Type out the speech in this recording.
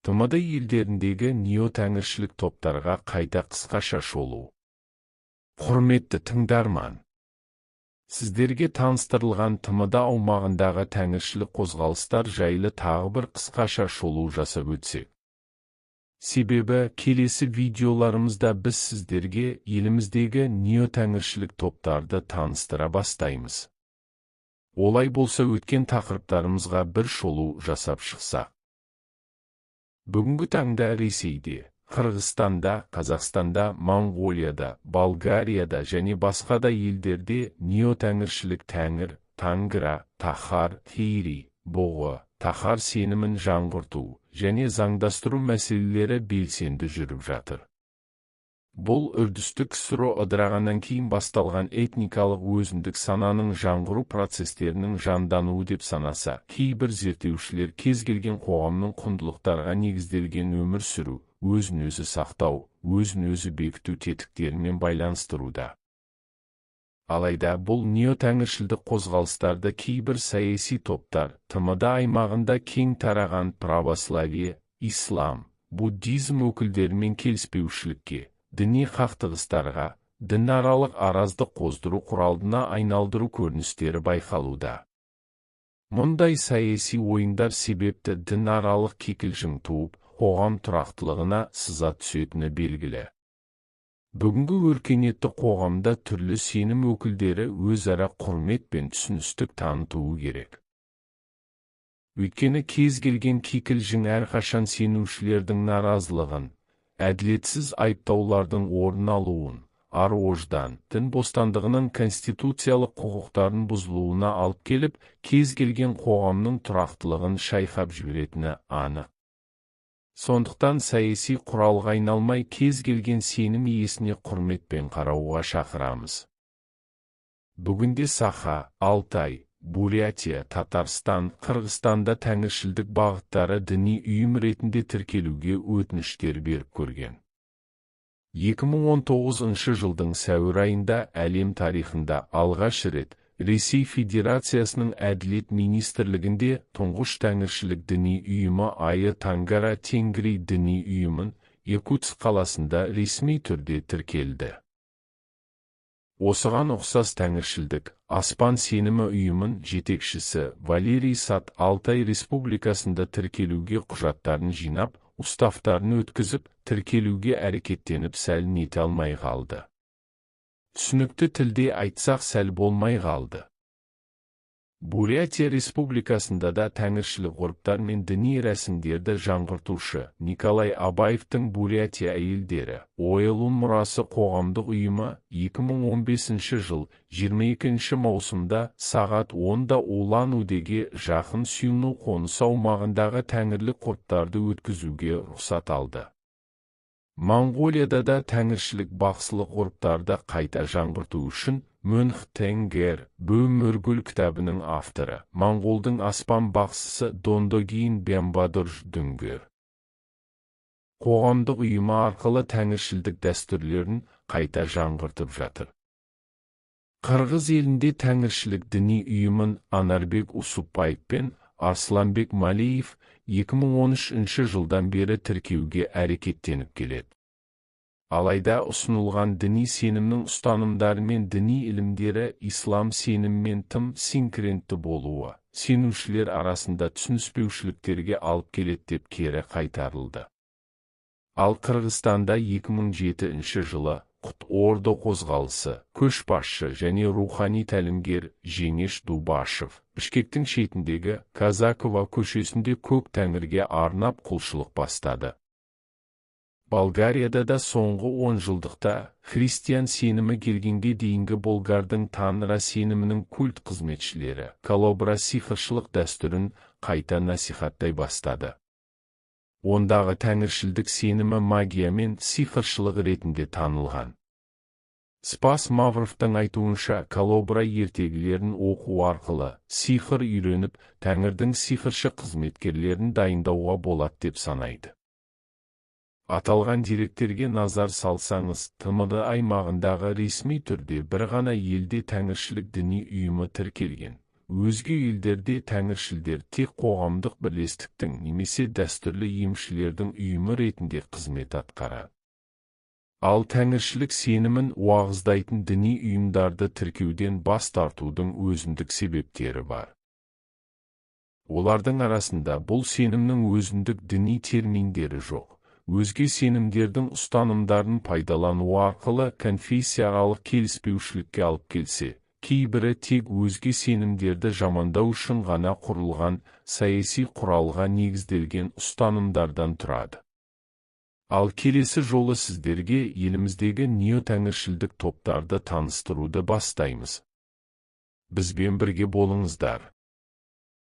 ТМД елдеріндегі неотәңіршілік топтарға қайта қысқаша шолу. Құрметті тыңдарман, сіздерге таныстырылған ТМД аумағындағы тәңіршілік қозғалыстар жайлы тағы бір қысқаша шолу жасап өтсек. Себебі, келесі видеоларымызда біз сіздерге еліміздегі неотәңіршілік топтарды таныстыра бастаймыз. Олай болса өткен тақырыптарымызға бір шолу жасап шықсақ. Бүгінгі таңда Ресейде, Қырғызстанда, Қазақстанда, Моңғолияда, Болгарияда және басқа да елдерде неотәңіршілік тәңір, тангыра, тахар, тейри, бұғы, тахар сенімін жаңғырту және заңдастыру мәселелері белсенді жүріп жатыр. Бұл үрдістік КСРО ыдырағаннан кейін басталған этникалық өзіндік сананың жаңғыру процестерінің жандануы деп санаса, кейбір зерттеушілер кез келген қоғамның құндылықтарға негізделген өмір сүру, өзін-өзі сақтау, өзін-өзі бекіту тетіктерімен байланыстыруда. Алайда бұл неотәңіршілдік қозғалыстарды кейбір саяси топтар ТМД аймағында кең тараған православие, ислам, буддизм өкілдерімен келіспеушілікке, діни қақтығыстарға, дінаралық араздық қоздыру құралына айналдыру көріністері байқалуда. Мұндай саяси ойындар себепті дінаралық кикілжің туып, қоғам тұрақтылығына сызат түсетіні белгілі. Бүгінгі өркениетті қоғамда түрлі сенім өкілдері өзара құрмет пен түсіністік танытуы керек. Өйткені кез келген кикілжің әрқашан сенушілердің наразылығын, әділетсіз айыптаулардың орын алуын, ар-ождан, дін бостандығының конституциялық құқықтарын бұзылуына алып келіп, кез келген қоғамның тұрақтылығын шайқап жіберетіні анық. Сондықтан саяси құралға айналмай кез келген сенім иесіне құрметпен қарауға шақырамыз. Бүгінде Саха, Алтай, Бурятия, Татарстан, Қырғызстанда тәңіршілдік бағыттары діни ұйым ретінде тіркелуге өтініштер беріп көрген. 2019 жылдың сәуір айында әлем тарихында алғаш рет Ресей Федерациясының әділет министрлігінде тұңғыш тәңіршілік діни ұйымы Айы Тангара Тенгри діни ұйымын Якутск қаласында ресми түрде тіркелді. Осыған ұқсас тәңіршілдік аспан сенімі ұйымын жетекшісі Валерий Сат Алтай Республикасында тіркелуге құжаттарын жинап, уставтарын өткізіп, тіркелуге әрекеттеніп сәлін ете алмай қалды. Түсінікті тілде айтсақ сәл болмай қалды. Бурятия Республикасында да тәңіршілік ғұрыптар мен діни рәсімдерді жаңғыртушы Николай Абаевтың Бурятия әйелдері Ойылун мұрасы қоғамдық ұйымы 2015 жыл 22 маусымда сағат 10-да Улан-Удеге жақын Сюну қоныс аумағындағы тәңірлік ғұрыптарды өткізуге рұқсат алды. Моңғолияда да тәңіршілік бақсылық ғұрыптарды қайта жаңғырту үшін Мөнх Тенгер Бөміргүл кітабының авторы, Моңғолдың аспан бақсысы Дондогин Бембадыр Дүнгер қоғамдық ұйымы арқылы тәңіршілдік дәстүрлерін қайта жаңғыртып жатыр. Қырғыз елінде тәңіршілік діни ұйымын Анарбек Усупбаев пен Арсланбек Малиев 2013 жылдан бері тіркеуге әрекеттеніп келеді. Алайда ұсынылған діни сенімнің ұстанымдары мен діни ілімдері ислам сеніммен тым синкрентті болуы, сенушілер арасында түсініспеушіліктерге алып келеді деп кері қайтарылды. Ал Қырғызстанда 2007 жылы Құт Орда қозғалысы, көшбасшы және рухани тәлімгер Жеңеш Дубашев, Бішкектің шетіндегі Казакова көшесінде көк тәңірге арнап құлшылық бастады. Болгарияда да соңғы 10 жылдықта христиан сенімі келгенге дейінгі болгардың танра сенімінің культ қызметшілері колобра сихыршылық дәстүрін қайта насихаттай бастады. Ондағы тәңіршілдік сенімі магия мен сихыршылық ретінде танылған. Спас Мавровтың айтуынша, колобра ертегілерін оқу арқылы сихыр үйреніп, тәңірдің сихыршы қызметкерлерін дайындауға болады деп санайды. Аталған деректерге назар салсаңыз, ТМД аймағындағы ресми түрде бір ғана елде тәңіршілік діни ұйымы тіркелген. өзге елдерде тәңіршілдер тек қоғамдық бірлестіктің немесе дәстүрлі емшілердің ұйымы ретінде қызмет атқарады. Ал тәңіршілік сенімін уағыздайтын діни ұйымдарды тіркеуден бас тартудың өзіндік себептері бар. Олардың арасында бұл сенімнің өзіндік діни терминдері жоқ. Өзге сенімдердің ұстанымдарын пайдалану арқылы конфессияаралық келіспеушілікке алып келсе, кейбірі тек өзге сенімдерді жамандау үшін ғана құрылған саяси құралға негізделген ұстанымдардан тұрады. Ал келесі жолы сіздерге еліміздегі неотәңіршілдік топтарды таныстыруды бастаймыз. Бізбен бірге болыңыздар.